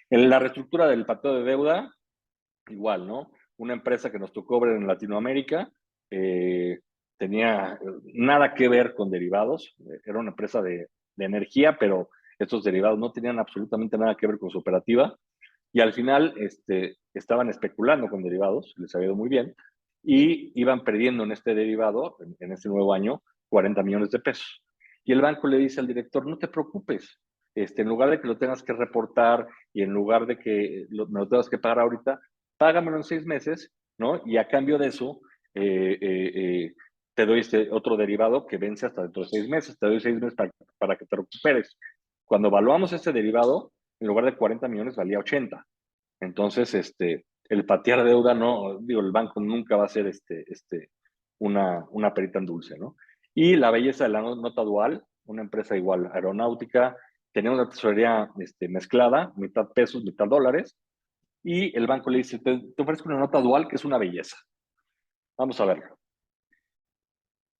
En la reestructura del pateo de deuda, igual, ¿no? Una empresa que nos tocó ver en Latinoamérica tenía nada que ver con derivados, era una empresa de energía, pero estos derivados no tenían absolutamente nada que ver con su operativa y al final estaban especulando con derivados, les había ido muy bien, y iban perdiendo en este derivado, en este nuevo año, 40 millones de pesos. Y el banco le dice al director, no te preocupes, en lugar de que lo tengas que reportar y en lugar de que me lo tengas que pagar ahorita, págamelo en 6 meses, ¿no? Y a cambio de eso, eh, eh, eh, te doy este otro derivado que vence hasta dentro de 6 meses, te doy 6 meses para que te recuperes. Cuando evaluamos este derivado, en lugar de 40 millones valía 80. Entonces, el patear deuda, no, digo, el banco nunca va a ser una perita en dulce, ¿no? Y la belleza de la nota dual, una empresa igual, aeronáutica, tenía una tesorería mezclada, mitad pesos, mitad dólares, y el banco le dice, te ofrezco una nota dual que es una belleza. Vamos a verlo.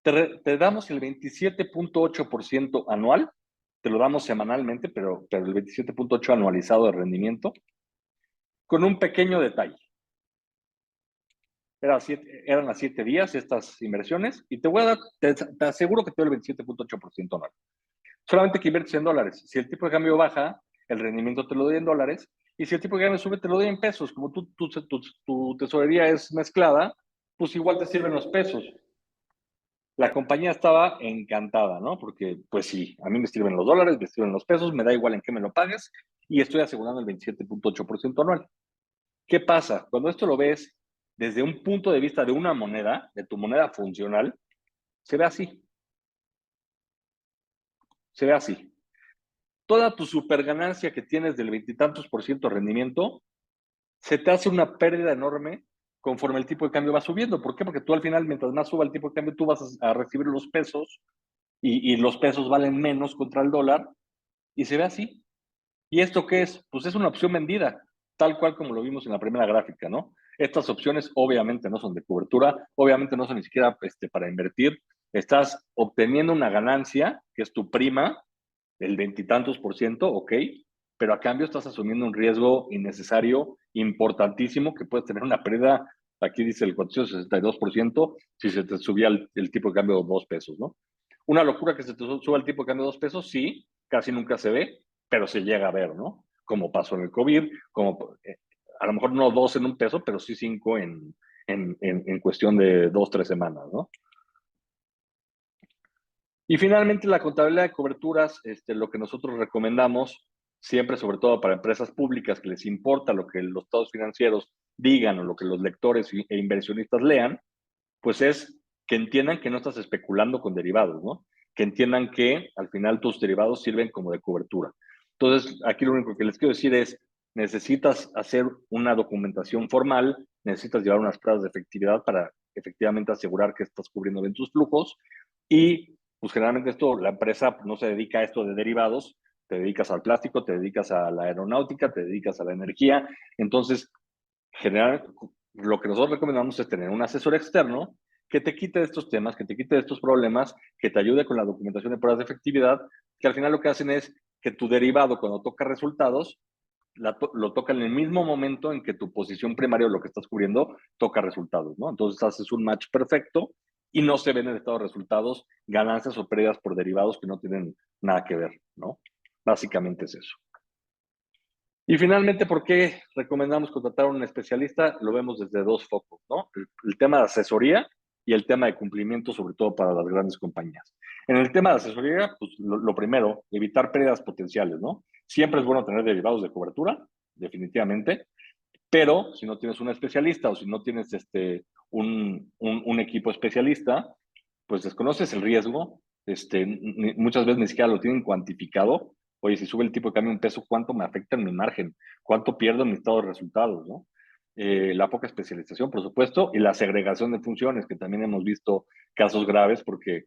Te damos el 27.8% anual, te lo damos semanalmente, pero el 27.8% anualizado de rendimiento, con un pequeño detalle. Eran las 7 días estas inversiones y te voy a dar, te aseguro que te doy el 27.8% anual. Solamente que inviertes en dólares. Si el tipo de cambio baja, el rendimiento te lo doy en dólares. Y si el tipo de cambio sube, te lo doy en pesos. Como tu tesorería es mezclada, pues igual te sirven los pesos. La compañía estaba encantada, ¿no? Porque, pues sí, a mí me sirven los dólares, me sirven los pesos, me da igual en qué me lo pagues y estoy asegurando el 27.8% anual. ¿Qué pasa? Cuando esto lo ves desde un punto de vista de una moneda, de tu moneda funcional, se ve así. Se ve así. Toda tu super ganancia que tienes del veintitantos por ciento de rendimiento, se te hace una pérdida enorme conforme el tipo de cambio va subiendo. ¿Por qué? Porque tú al final, mientras más suba el tipo de cambio, tú vas a recibir los pesos y los pesos valen menos contra el dólar y se ve así. ¿Y esto qué es? Pues es una opción vendida, tal cual como lo vimos en la primera gráfica, ¿no? Estas opciones obviamente no son de cobertura, obviamente no son ni siquiera para invertir. Estás obteniendo una ganancia, que es tu prima, el veintitantos por ciento, ok, pero a cambio estás asumiendo un riesgo innecesario, importantísimo, que puedes tener una pérdida, aquí dice el 462%, si se te subía el tipo de cambio de 2 pesos, ¿no? Una locura que se te suba el tipo de cambio de 2 pesos, sí, casi nunca se ve, pero se llega a ver, ¿no? Como pasó en el COVID, a lo mejor no 2 en un peso, pero sí 5 en cuestión de 2, 3 semanas, ¿no? Y finalmente la contabilidad de coberturas, lo que nosotros recomendamos, siempre sobre todo para empresas públicas que les importa lo que los estados financieros digan o lo que los lectores e inversionistas lean, pues es que entiendan que no estás especulando con derivados, ¿no? Que entiendan que al final tus derivados sirven como de cobertura. Entonces, aquí lo único que les quiero decir es, necesitas hacer una documentación formal, necesitas llevar unas pruebas de efectividad para efectivamente asegurar que estás cubriendo bien tus flujos. Y pues generalmente la empresa no se dedica a esto de derivados, te dedicas al plástico, te dedicas a la aeronáutica, te dedicas a la energía. Entonces, lo que nosotros recomendamos es tener un asesor externo que te quite de estos temas, que te quite de estos problemas, que te ayude con la documentación de pruebas de efectividad, que al final lo que hacen es que tu derivado, cuando toca resultados, lo toca en el mismo momento en que tu posición primaria o lo que estás cubriendo toca resultados, ¿no? Entonces haces un match perfecto y no se ven en el estado de resultados ganancias o pérdidas por derivados que no tienen nada que ver, ¿no? Básicamente es eso. Y finalmente, ¿por qué recomendamos contratar a un especialista? Lo vemos desde dos focos, ¿no? El tema de asesoría y el tema de cumplimiento, sobre todo para las grandes compañías. En el tema de asesoría, pues lo primero, evitar pérdidas potenciales, ¿no? Siempre es bueno tener derivados de cobertura, definitivamente, pero si no tienes un especialista o si no tienes un equipo especialista, pues desconoces el riesgo, muchas veces ni siquiera lo tienen cuantificado. Oye, si sube el tipo de cambio un peso, ¿cuánto me afecta en mi margen? ¿Cuánto pierdo en mi estado de resultados? ¿No? La poca especialización, por supuesto, y la segregación de funciones, que también hemos visto casos graves porque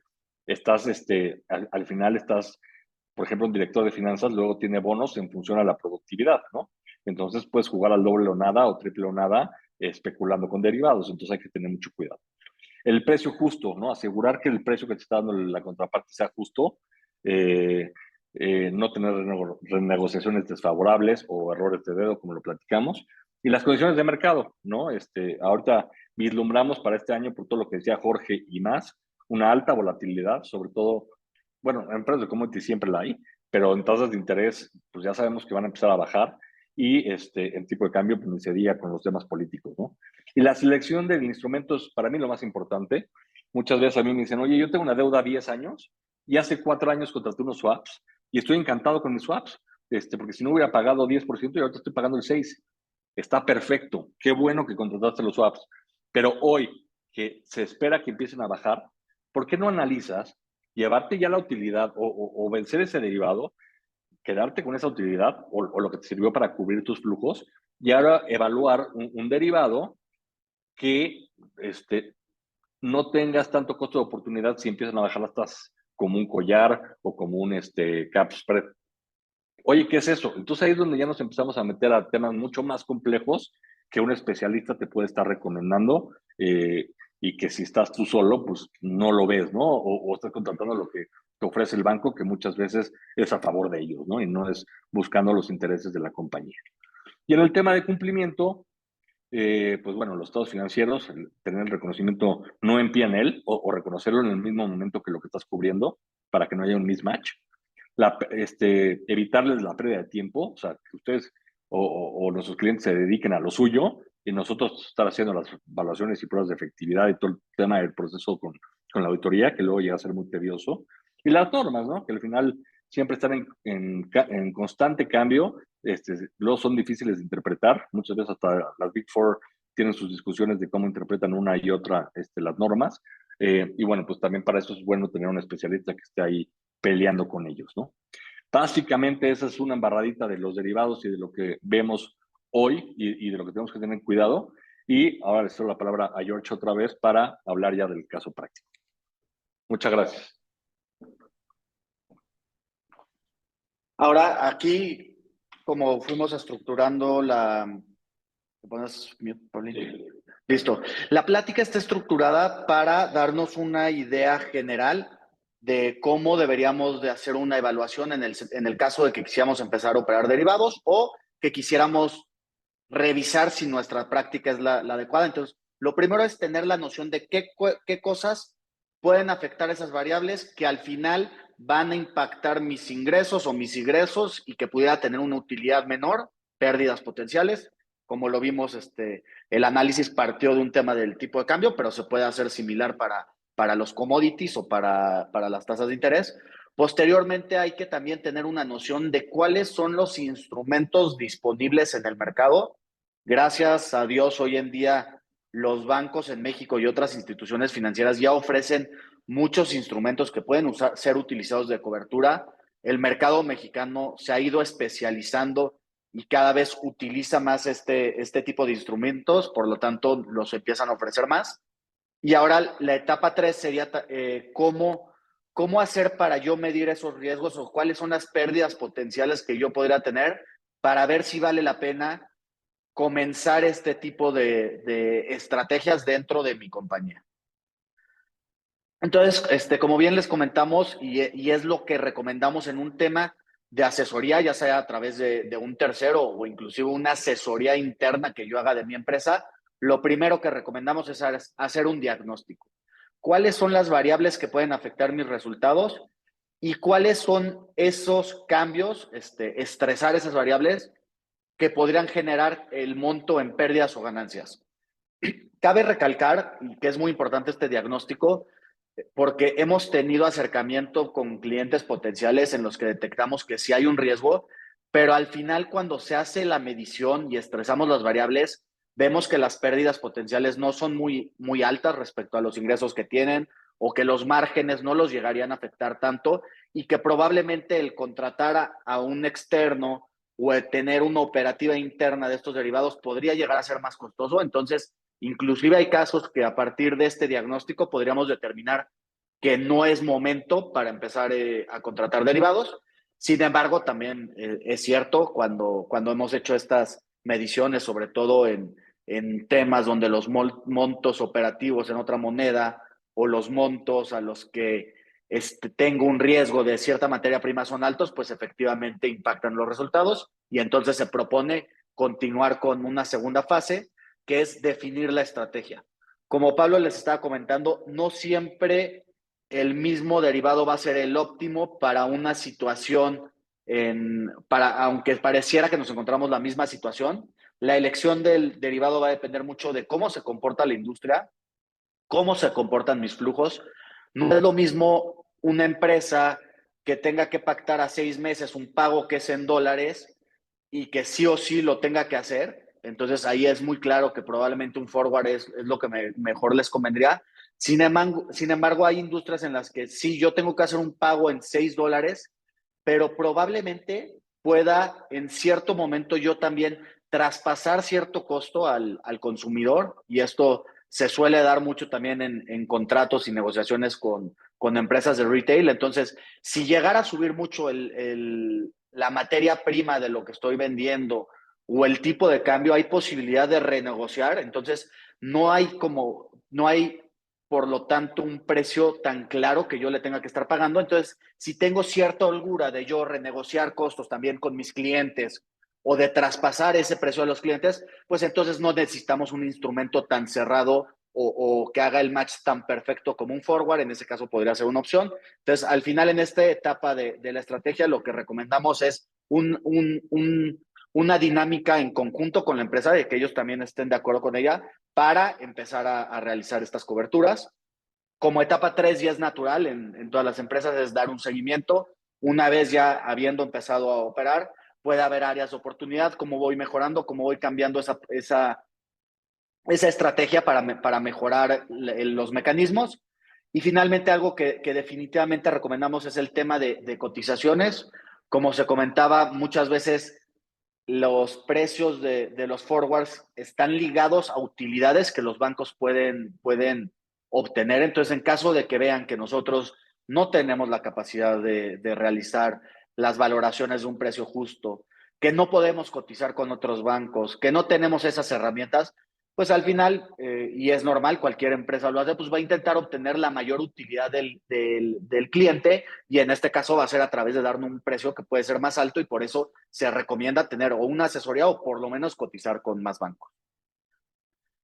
estás, al final estás, por ejemplo, un director de finanzas luego tiene bonos en función a la productividad, ¿no? Entonces puedes jugar al doble o nada o triple o nada especulando con derivados, entonces hay que tener mucho cuidado. El precio justo, ¿no? Asegurar que el precio que te está dando la contraparte sea justo, no tener renegociaciones desfavorables o errores de dedo, como lo platicamos, y las condiciones de mercado, ¿no? Ahorita vislumbramos para este año, por todo lo que decía Jorge y más, una alta volatilidad, sobre todo, bueno, en empresas de commodity siempre la hay, pero en tasas de interés, pues ya sabemos que van a empezar a bajar y el tipo de cambio, pues ni se diga con los temas políticos, ¿no? Y la selección del instrumento es para mí lo más importante. Muchas veces a mí me dicen, oye, yo tengo una deuda a 10 años y hace 4 años contraté unos swaps y estoy encantado con mis swaps, porque si no hubiera pagado 10% y ahorita estoy pagando el 6%. Está perfecto, qué bueno que contrataste los swaps. Pero hoy que se espera que empiecen a bajar, ¿por qué no analizas llevarte ya la utilidad o vencer ese derivado, quedarte con esa utilidad o lo que te sirvió para cubrir tus flujos y ahora evaluar un derivado que no tengas tanto costo de oportunidad si empiezan a bajar las tasas, como un collar o como un cap spread? Oye, ¿qué es eso? Entonces ahí es donde ya nos empezamos a meter a temas mucho más complejos que un especialista te puede estar recomendando, y que si estás tú solo, pues no lo ves, ¿no? O estás contratando lo que te ofrece el banco, que muchas veces es a favor de ellos, ¿no? Y no es buscando los intereses de la compañía. Y en el tema de cumplimiento, pues bueno, los estados financieros, tener el reconocimiento no en P&L o reconocerlo en el mismo momento que lo que estás cubriendo para que no haya un mismatch. Evitarles la pérdida de tiempo, o sea, que ustedes o nuestros clientes se dediquen a lo suyo y nosotros estar haciendo las evaluaciones y pruebas de efectividad y todo el tema del proceso con la auditoría, que luego llega a ser muy tedioso. Y las normas, ¿no? Que al final siempre están en constante cambio, luego son difíciles de interpretar, muchas veces hasta las Big Four tienen sus discusiones de cómo interpretan una y otra las normas, y bueno, pues también para eso es bueno tener un especialista que esté ahí peleando con ellos, ¿no? Básicamente esa es una embarradita de los derivados y de lo que vemos hoy y de lo que tenemos que tener cuidado. Y ahora le cedo la palabra a George otra vez para hablar ya del caso práctico. Muchas gracias. Ahora, aquí, como fuimos estructurando la... ¿Me pones mute, Paulina? Listo. La plática está estructurada para darnos una idea general de cómo deberíamos de hacer una evaluación en el caso de que quisiéramos empezar a operar derivados o que quisiéramos revisar si nuestra práctica es la adecuada. Entonces, lo primero es tener la noción de qué cosas pueden afectar esas variables que al final van a impactar mis ingresos o mis egresos y que pudiera tener una utilidad menor, pérdidas potenciales. Como lo vimos, el análisis partió de un tema del tipo de cambio, pero se puede hacer similar para los commodities o para las tasas de interés. Posteriormente hay que también tener una noción de cuáles son los instrumentos disponibles en el mercado. Gracias a Dios, hoy en día los bancos en México y otras instituciones financieras ya ofrecen muchos instrumentos que pueden ser utilizados de cobertura. El mercado mexicano se ha ido especializando y cada vez utiliza más este tipo de instrumentos, por lo tanto los empiezan a ofrecer más. Y ahora la etapa 3 sería cómo hacer para yo medir esos riesgos o cuáles son las pérdidas potenciales que yo podría tener para ver si vale la pena comenzar este tipo de estrategias dentro de mi compañía. Entonces, como bien les comentamos, y es lo que recomendamos en un tema de asesoría, ya sea a través de un tercero o inclusive una asesoría interna que yo haga de mi empresa, lo primero que recomendamos es hacer un diagnóstico. ¿Cuáles son las variables que pueden afectar mis resultados? ¿Y cuáles son esos cambios, estresar esas variables que podrían generar el monto en pérdidas o ganancias? Cabe recalcar que es muy importante este diagnóstico porque hemos tenido acercamiento con clientes potenciales en los que detectamos que sí hay un riesgo, pero al final cuando se hace la medición y estresamos las variables, vemos que las pérdidas potenciales no son muy altas respecto a los ingresos que tienen o que los márgenes no los llegarían a afectar tanto y que probablemente el contratar a un externo o el tener una operativa interna de estos derivados podría llegar a ser más costoso. Entonces, inclusive hay casos que a partir de este diagnóstico podríamos determinar que no es momento para empezar a contratar derivados. Sin embargo, también es cierto cuando hemos hecho estas mediciones, sobre todo en temas donde los montos operativos en otra moneda o los montos a los que tengo un riesgo de cierta materia prima son altos, pues efectivamente impactan los resultados y entonces se propone continuar con una segunda fase, que es definir la estrategia. Como Pablo les estaba comentando, no siempre el mismo derivado va a ser el óptimo para una situación, aunque pareciera que nos encontramos la misma situación, la elección del derivado va a depender mucho de cómo se comporta la industria, cómo se comportan mis flujos. No es lo mismo una empresa que tenga que pactar a 6 meses un pago que es en dólares y que sí o sí lo tenga que hacer. Entonces ahí es muy claro que probablemente un forward es lo que mejor les convendría. Sin embargo, hay industrias en las que sí, yo tengo que hacer un pago en $6, pero probablemente pueda en cierto momento yo también traspasar cierto costo al consumidor y esto se suele dar mucho también en contratos y negociaciones con empresas de retail. Entonces, si llegara a subir mucho la materia prima de lo que estoy vendiendo o el tipo de cambio, hay posibilidad de renegociar. Entonces, no hay, por lo tanto, un precio tan claro que yo le tenga que estar pagando. Entonces, si tengo cierta holgura de yo renegociar costos también con mis clientes o de traspasar ese precio a los clientes, pues entonces no necesitamos un instrumento tan cerrado o que haga el match tan perfecto como un forward. En ese caso podría ser una opción. Entonces, al final, en esta etapa de la estrategia, lo que recomendamos es una dinámica en conjunto con la empresa, de que ellos también estén de acuerdo con ella para empezar a realizar estas coberturas. Como etapa 3 ya es natural en todas las empresas, es dar un seguimiento. Una vez ya habiendo empezado a operar, puede haber áreas de oportunidad, cómo voy mejorando, cómo voy cambiando esa estrategia para mejorar los mecanismos. Y finalmente, algo que definitivamente recomendamos es el tema de cotizaciones. Como se comentaba, muchas veces los precios de los forwards están ligados a utilidades que los bancos pueden obtener. Entonces, en caso de que vean que nosotros no tenemos la capacidad de realizar las valoraciones de un precio justo, que no podemos cotizar con otros bancos, que no tenemos esas herramientas, pues al final, y es normal, cualquier empresa lo hace, pues va a intentar obtener la mayor utilidad del cliente y en este caso va a ser a través de darnos un precio que puede ser más alto y por eso se recomienda tener o una asesoría o por lo menos cotizar con más bancos.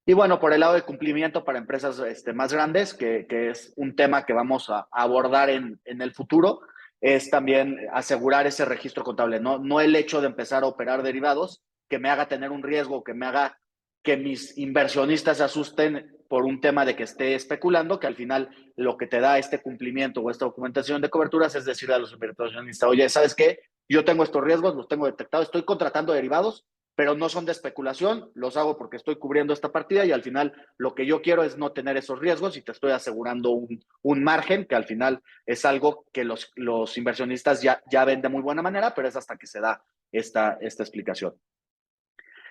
Y bueno, por el lado de cumplimiento para empresas más grandes, que es un tema que vamos a abordar en el futuro, es también asegurar ese registro contable. No el hecho de empezar a operar derivados que me haga tener un riesgo, que me haga que mis inversionistas se asusten por un tema de que esté especulando, que al final lo que te da este cumplimiento o esta documentación de coberturas es decirle a los inversionistas, oye, ¿sabes qué? Yo tengo estos riesgos, los tengo detectados, estoy contratando derivados, pero no son de especulación, los hago porque estoy cubriendo esta partida y al final lo que yo quiero es no tener esos riesgos y te estoy asegurando un margen que al final es algo que los inversionistas ya ven de muy buena manera, pero es hasta que se da esta explicación.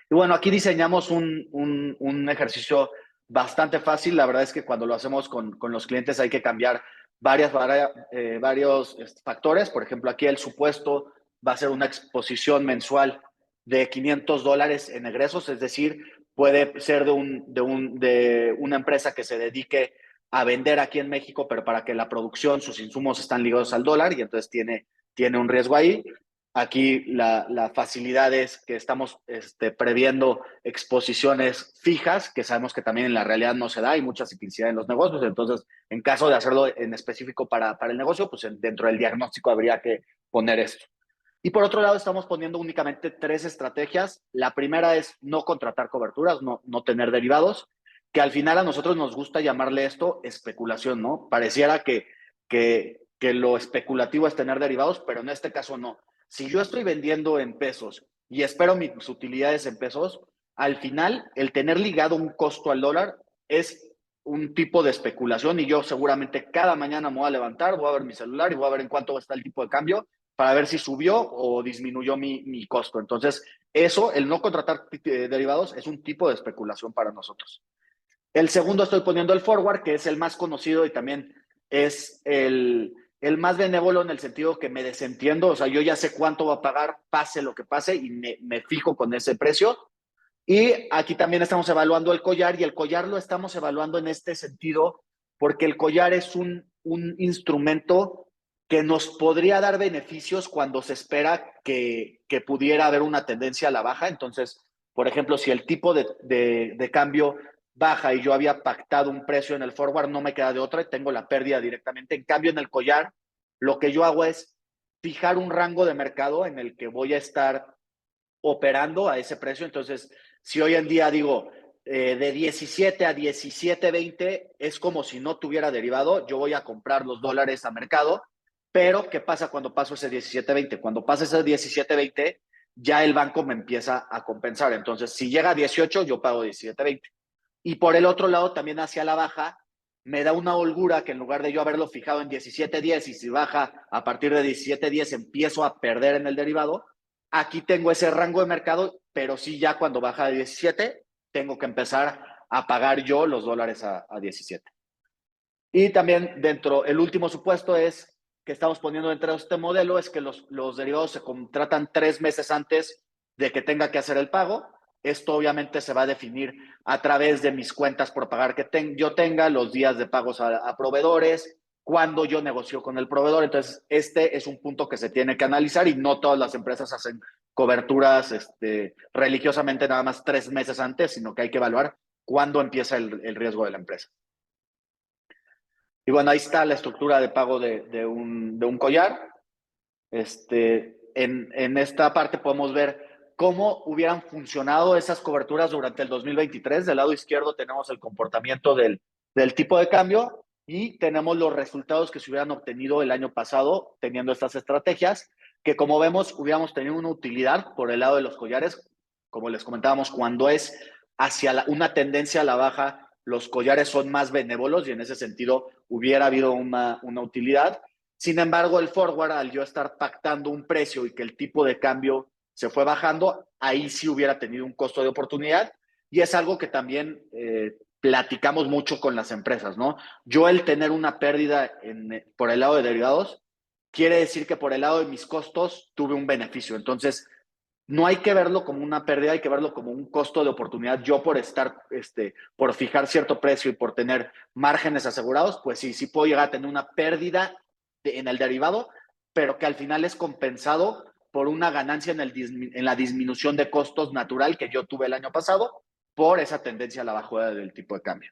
Y bueno, aquí diseñamos un ejercicio bastante fácil. La verdad es que cuando lo hacemos con los clientes hay que cambiar varios factores. Por ejemplo, aquí el supuesto va a ser una exposición mensual de $500 en egresos, es decir, puede ser de una empresa que se dedique a vender aquí en México, pero para que la producción, sus insumos están ligados al dólar y entonces tiene un riesgo ahí. Aquí la facilidad es que estamos previendo exposiciones fijas, que sabemos que también en la realidad no se da, hay mucha ciclicidad en los negocios, entonces en caso de hacerlo en específico para el negocio, pues dentro del diagnóstico habría que poner esto. Y por otro lado, estamos poniendo únicamente 3 estrategias. La primera es no contratar coberturas, no tener derivados, que al final a nosotros nos gusta llamarle esto especulación, ¿no? Pareciera que lo especulativo es tener derivados, pero en este caso no. Si yo estoy vendiendo en pesos y espero mis utilidades en pesos, al final el tener ligado un costo al dólar es un tipo de especulación y yo seguramente cada mañana me voy a levantar, voy a ver mi celular y voy a ver en cuánto está el tipo de cambio para ver si subió o disminuyó mi costo. Entonces, eso, el no contratar derivados, es un tipo de especulación para nosotros. El segundo estoy poniendo el forward, que es el más conocido y también es el más benévolo en el sentido que me desentiendo, o sea, yo ya sé cuánto va a pagar, pase lo que pase, y me fijo con ese precio. Y aquí también estamos evaluando el collar, y el collar lo estamos evaluando en este sentido porque el collar es un instrumento que nos podría dar beneficios cuando se espera que pudiera haber una tendencia a la baja. Entonces, por ejemplo, si el tipo de cambio baja y yo había pactado un precio en el forward, no me queda de otra y tengo la pérdida directamente. En cambio, en el collar, lo que yo hago es fijar un rango de mercado en el que voy a estar operando a ese precio. Entonces, si hoy en día digo de 17 a 17.20, es como si no tuviera derivado, yo voy a comprar los dólares a mercado, pero ¿qué pasa cuando paso ese 17.20? Cuando pasa ese 17.20, ya el banco me empieza a compensar. Entonces, si llega a 18, yo pago 17.20. Y por el otro lado, también hacia la baja, me da una holgura que en lugar de yo haberlo fijado en 17.10 y si baja a partir de 17.10 empiezo a perder en el derivado. Aquí tengo ese rango de mercado, pero sí ya cuando baja de 17, tengo que empezar a pagar yo los dólares a 17. Y también el último supuesto es que estamos poniendo dentro de este modelo es que los derivados se contratan 3 meses antes de que tenga que hacer el pago. Esto obviamente se va a definir a través de mis cuentas por pagar que yo tenga, los días de pagos a proveedores, cuando yo negocio con el proveedor. Entonces, este es un punto que se tiene que analizar y no todas las empresas hacen coberturas religiosamente nada más 3 meses antes, sino que hay que evaluar cuándo empieza el riesgo de la empresa. Y bueno, ahí está la estructura de pago de un collar. En esta parte podemos ver cómo hubieran funcionado esas coberturas durante el 2023. Del lado izquierdo tenemos el comportamiento del tipo de cambio y tenemos los resultados que se hubieran obtenido el año pasado teniendo estas estrategias, que como vemos hubiéramos tenido una utilidad por el lado de los collares. Como les comentábamos, cuando es hacia una tendencia a la baja, los collares son más benévolos y en ese sentido hubiera habido una utilidad. Sin embargo, el forward, al yo estar pactando un precio y que el tipo de cambio se fue bajando, ahí sí hubiera tenido un costo de oportunidad y es algo que también platicamos mucho con las empresas, ¿no? Yo el tener una pérdida por el lado de derivados quiere decir que por el lado de mis costos tuve un beneficio. Entonces, no hay que verlo como una pérdida, hay que verlo como un costo de oportunidad. Yo por estar, por fijar cierto precio y por tener márgenes asegurados, pues sí puedo llegar a tener una pérdida en el derivado, pero que al final es compensado por una ganancia en la disminución de costos natural que yo tuve el año pasado por esa tendencia a la bajada del tipo de cambio.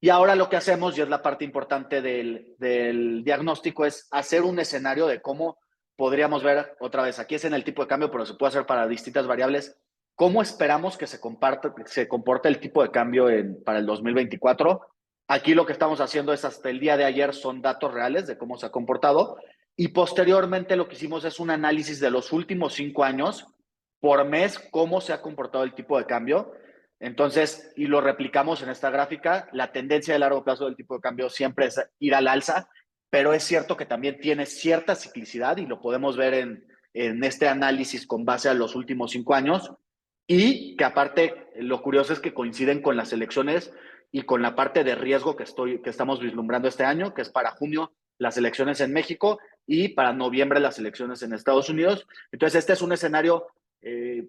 Y ahora lo que hacemos, y es la parte importante del diagnóstico, es hacer un escenario de cómo podríamos ver otra vez, aquí es en el tipo de cambio, pero se puede hacer para distintas variables, cómo esperamos que se comporte el tipo de cambio para el 2024. Aquí lo que estamos haciendo es hasta el día de ayer son datos reales de cómo se ha comportado y posteriormente lo que hicimos es un análisis de los últimos 5 años por mes, cómo se ha comportado el tipo de cambio. Entonces, y lo replicamos en esta gráfica, la tendencia de largo plazo del tipo de cambio siempre es ir al alza, pero es cierto que también tiene cierta ciclicidad y lo podemos ver en este análisis con base a los últimos 5 años y que aparte lo curioso es que coinciden con las elecciones y con la parte de riesgo que estamos vislumbrando este año, que es para junio las elecciones en México y para noviembre las elecciones en Estados Unidos. Entonces, este es un escenario,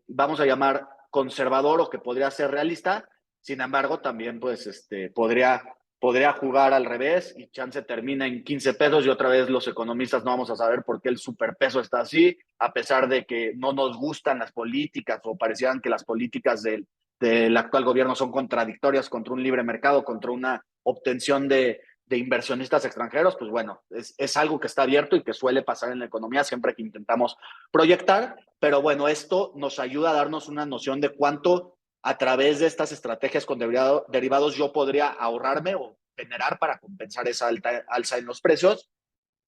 vamos a llamar conservador o que podría ser realista. Sin embargo, también pues podría jugar al revés y chance termina en 15 pesos y otra vez los economistas no vamos a saber por qué el superpeso está así, a pesar de que no nos gustan las políticas o parecieran que las políticas del actual gobierno son contradictorias contra un libre mercado, contra una obtención de inversionistas extranjeros, pues bueno, es algo que está abierto y que suele pasar en la economía siempre que intentamos proyectar, pero bueno, esto nos ayuda a darnos una noción de cuánto a través de estas estrategias con derivados yo podría ahorrarme o generar para compensar esa alza en los precios.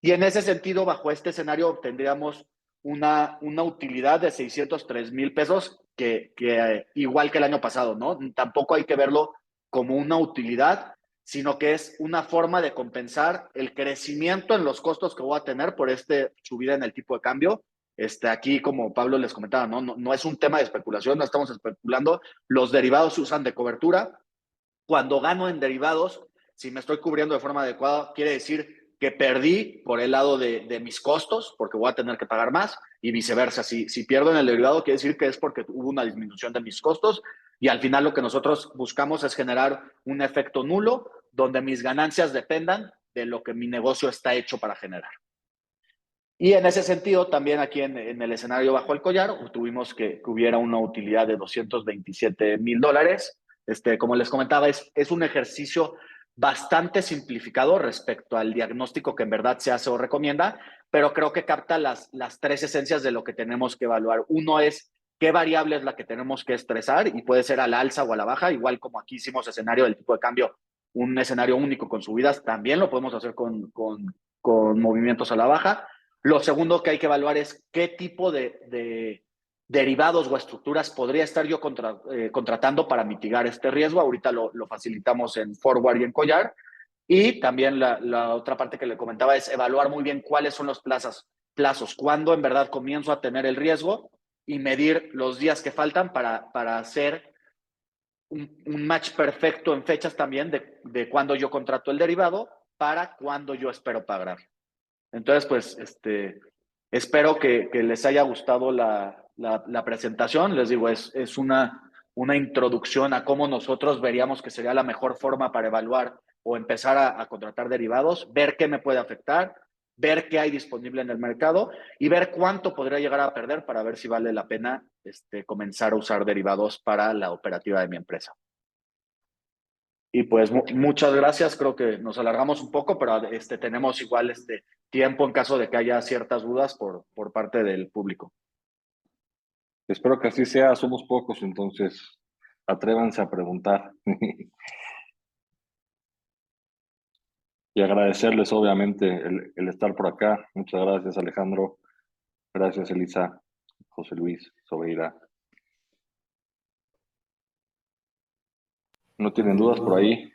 Y en ese sentido, bajo este escenario, obtendríamos una utilidad de 603 mil pesos, que igual que el año pasado, ¿no? Tampoco hay que verlo como una utilidad, sino que es una forma de compensar el crecimiento en los costos que voy a tener por esta subida en el tipo de cambio. Aquí, como Pablo les comentaba, no es un tema de especulación, no estamos especulando. Los derivados se usan de cobertura. Cuando gano en derivados, si me estoy cubriendo de forma adecuada, quiere decir que perdí por el lado de mis costos, porque voy a tener que pagar más, y viceversa. Si pierdo en el derivado, quiere decir que es porque hubo una disminución de mis costos, y al final lo que nosotros buscamos es generar un efecto nulo, donde mis ganancias dependan de lo que mi negocio está hecho para generar. Y en ese sentido, también aquí en el escenario bajo el collar, tuvimos que hubiera una utilidad de $227,000. Como les comentaba, es un ejercicio bastante simplificado respecto al diagnóstico que en verdad se hace o recomienda, pero creo que capta las tres esencias de lo que tenemos que evaluar. Uno es qué variable es la que tenemos que estresar y puede ser a la alza o a la baja, igual como aquí hicimos escenario del tipo de cambio, un escenario único con subidas, también lo podemos hacer con movimientos a la baja. Lo segundo que hay que evaluar es qué tipo de derivados o estructuras podría estar yo contratando para mitigar este riesgo. Ahorita lo facilitamos en forward y en collar. Y también la otra parte que le comentaba es evaluar muy bien cuáles son los plazos, cuándo en verdad comienzo a tener el riesgo y medir los días que faltan para hacer un match perfecto en fechas también de cuándo yo contrato el derivado para cuándo yo espero pagar. Entonces, pues, espero que les haya gustado la presentación. Les digo, es una introducción a cómo nosotros veríamos que sería la mejor forma para evaluar o empezar a contratar derivados, ver qué me puede afectar, ver qué hay disponible en el mercado y ver cuánto podría llegar a perder para ver si vale la pena comenzar a usar derivados para la operativa de mi empresa. Y pues muchas gracias, creo que nos alargamos un poco, pero tenemos igual tiempo en caso de que haya ciertas dudas por parte del público. Espero que así sea, somos pocos, entonces atrévanse a preguntar. Y agradecerles obviamente el estar por acá. Muchas gracias, Alejandro. Gracias, Elisa, José Luis, Sobeira. ¿No tienen dudas por ahí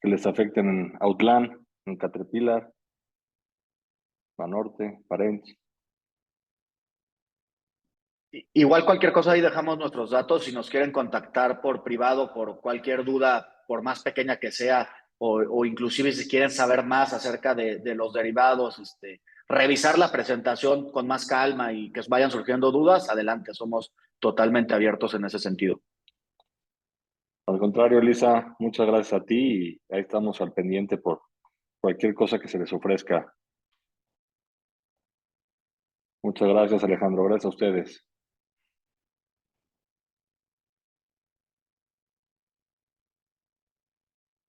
que les afecten en Outland, en Caterpillar, Banorte, Parents? Igual cualquier cosa ahí dejamos nuestros datos. Si nos quieren contactar por privado, por cualquier duda, por más pequeña que sea, o inclusive si quieren saber más acerca de los derivados, revisar la presentación con más calma y que vayan surgiendo dudas, adelante, somos totalmente abiertos en ese sentido. Al contrario, Elisa, muchas gracias a ti y ahí estamos al pendiente por cualquier cosa que se les ofrezca. Muchas gracias, Alejandro. Gracias a ustedes.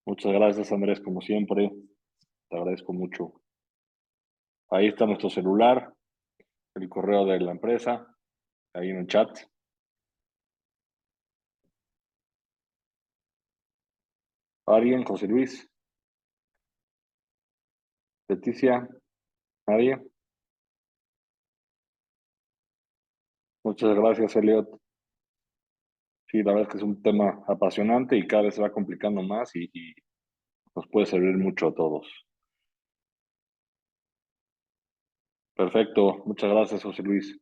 Muchas gracias, Andrés, como siempre. Te agradezco mucho. Ahí está nuestro celular, el correo de la empresa, ahí en el chat. ¿Alguien? José Luis, Leticia, nadie. Muchas gracias, Elliot. Sí, la verdad es que es un tema apasionante y cada vez se va complicando más y nos puede servir mucho a todos. Perfecto, muchas gracias, José Luis.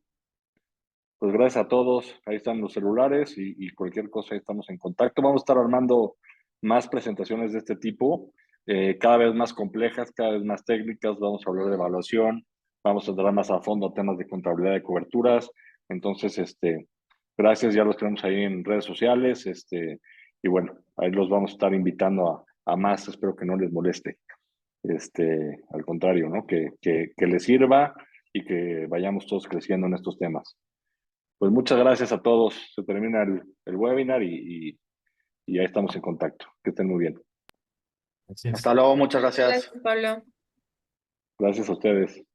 Pues gracias a todos. Ahí están los celulares y cualquier cosa, ahí estamos en contacto. Vamos a estar armando más presentaciones de este tipo, cada vez más complejas, cada vez más técnicas. Vamos a hablar de evaluación, vamos a entrar más a fondo a temas de contabilidad de coberturas. Entonces, gracias, ya los tenemos ahí en redes sociales. Y bueno, ahí los vamos a estar invitando a más. Espero que no les moleste. Al contrario, ¿no? Que les sirva y que vayamos todos creciendo en estos temas. Pues muchas gracias a todos. Se termina el webinar y ahí estamos en contacto. Que estén muy bien. Así es. Hasta luego, muchas gracias. Gracias, Pablo. Gracias a ustedes.